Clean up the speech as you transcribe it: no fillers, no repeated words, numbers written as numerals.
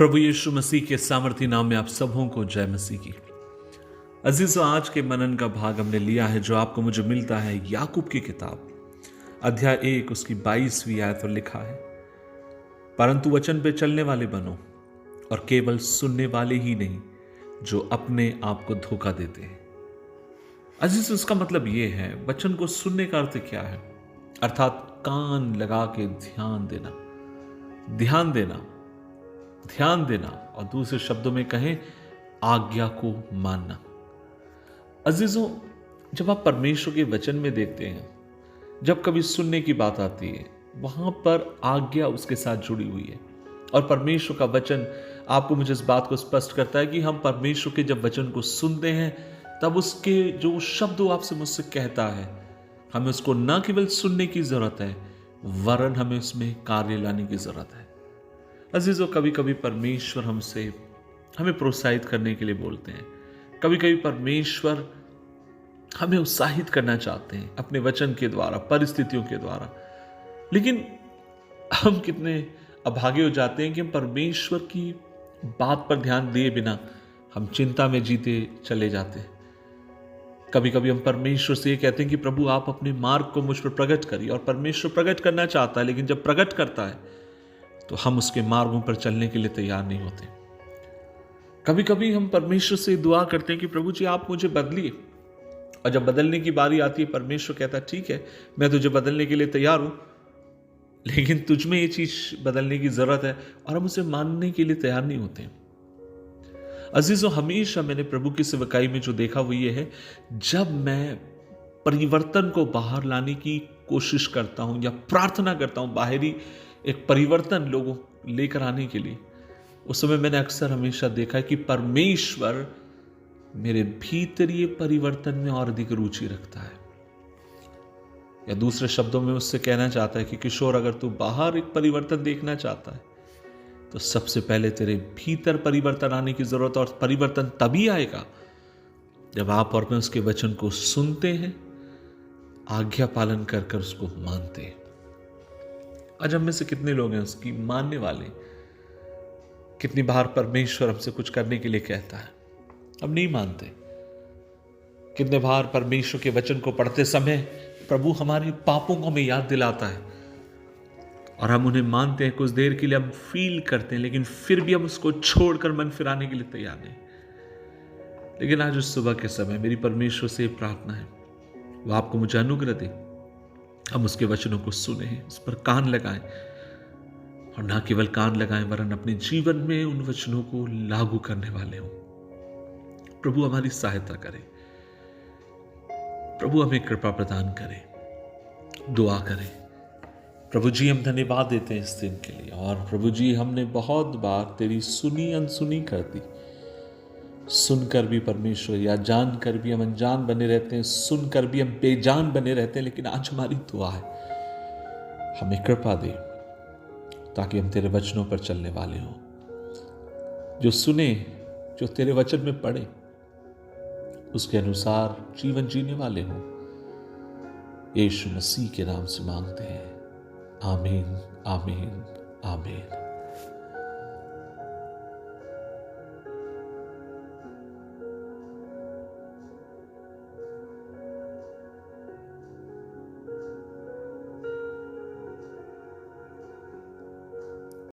प्रभु यीशु मसीह के सामर्थी नाम में आप सबों को जय मसीह की। अजीजों, आज के मनन का भाग हमने लिया है जो आपको मुझे मिलता है याकूब की किताब अध्याय 1 उसकी 22वीं आयत पर लिखा है, परंतु वचन पे चलने वाले बनो और केवल सुनने वाले ही नहीं जो अपने आप को धोखा देते हैं। अजीज, उसका मतलब यह है, वचन को सुनने का अर्थ क्या है? अर्थात कान लगा के ध्यान देना, ध्यान देना, ध्यान देना, और दूसरे शब्दों में कहें आज्ञा को मानना। अजीजों, जब आप परमेश्वर के वचन में देखते हैं, जब कभी सुनने की बात आती है, वहां पर आज्ञा उसके साथ जुड़ी हुई है। और परमेश्वर का वचन आपको मुझे इस बात को स्पष्ट करता है कि हम परमेश्वर के जब वचन को सुनते हैं, तब उसके जो शब्द आपसे मुझसे कहता है, हमें उसको न केवल सुनने की जरूरत है, वरन हमें उसमें कार्य लाने की जरूरत है। अजीजों, कभी कभी परमेश्वर हमें प्रोत्साहित करने के लिए बोलते हैं, कभी कभी परमेश्वर हमें उत्साहित करना चाहते हैं अपने वचन के द्वारा, परिस्थितियों के द्वारा। लेकिन हम कितने अभागे हो जाते हैं कि हम परमेश्वर की बात पर ध्यान दिए बिना हम चिंता में जीते चले जाते हैं। कभी कभी हम परमेश्वर से ये कहते हैं कि प्रभु आप अपने मार्ग को मुझ पर प्रकट करिए, और परमेश्वर प्रकट करना चाहता है, लेकिन जब प्रकट करता है तो हम उसके मार्गों पर चलने के लिए तैयार नहीं होते। कभी कभी हम परमेश्वर से दुआ करते हैं कि प्रभु जी आप मुझे बदलिए, और जब बदलने की बारी आती है, परमेश्वर कहता है ठीक है, मैं तुझे बदलने के लिए तैयार हूं, लेकिन तुझ में ये चीज बदलने की जरूरत है, और हम उसे मानने के लिए तैयार नहीं होते। अजीजों, हमेशा मैंने प्रभु की सेवकाई में जो देखा वो ये है, जब मैं परिवर्तन को बाहर लाने की कोशिश करता हूं या प्रार्थना करता हूं बाहरी एक परिवर्तन लोगों लेकर आने के लिए, उस समय मैंने अक्सर हमेशा देखा है कि परमेश्वर मेरे भीतरीय परिवर्तन में और अधिक रुचि रखता है। या दूसरे शब्दों में उससे कहना चाहता है कि किशोर, अगर तू बाहर एक परिवर्तन देखना चाहता है तो सबसे पहले तेरे भीतर परिवर्तन आने की जरूरत है, और परिवर्तन तभी आएगा जब आप और मैं उसके वचन को सुनते हैं, आज्ञा पालन कर कर उसको मानते हैं। आज हम में से कितने लोग हैं उसकी मानने वाले? कितनी बार परमेश्वर हमसे कुछ करने के लिए कहता है, हम नहीं मानते। कितने बार परमेश्वर के वचन को पढ़ते समय प्रभु हमारे पापों को हमें याद दिलाता है, और हम उन्हें मानते हैं, कुछ देर के लिए हम फील करते हैं, लेकिन फिर भी हम उसको छोड़कर मन फिराने के लिए तैयार नहीं। लेकिन आज उस सुबह के समय मेरी परमेश्वर से प्रार्थना है, वह आपको मुझे अनुग्रह दे, हम उसके वचनों को सुने, उस पर कान लगाएं, और ना केवल कान लगाएं वरन अपने जीवन में उन वचनों को लागू करने वाले हों। प्रभु हमारी सहायता करे, प्रभु हमें कृपा प्रदान करे। दुआ करें। प्रभु जी, हम धन्यवाद देते हैं इस दिन के लिए, और प्रभु जी हमने बहुत बार तेरी सुनी अनसुनी कर दी, सुनकर भी परमेश्वर या जानकर भी हम अनजान बने रहते हैं, सुनकर भी हम बेजान बने रहते हैं। लेकिन आज हमारी दुआ है, हमें कृपा दे ताकि हम तेरे वचनों पर चलने वाले हों, जो सुने, जो तेरे वचन में पढ़े, उसके अनुसार जीवन जीने वाले हों। यीशु मसीह के नाम से मांगते हैं, आमीन, आमीन, आमीन।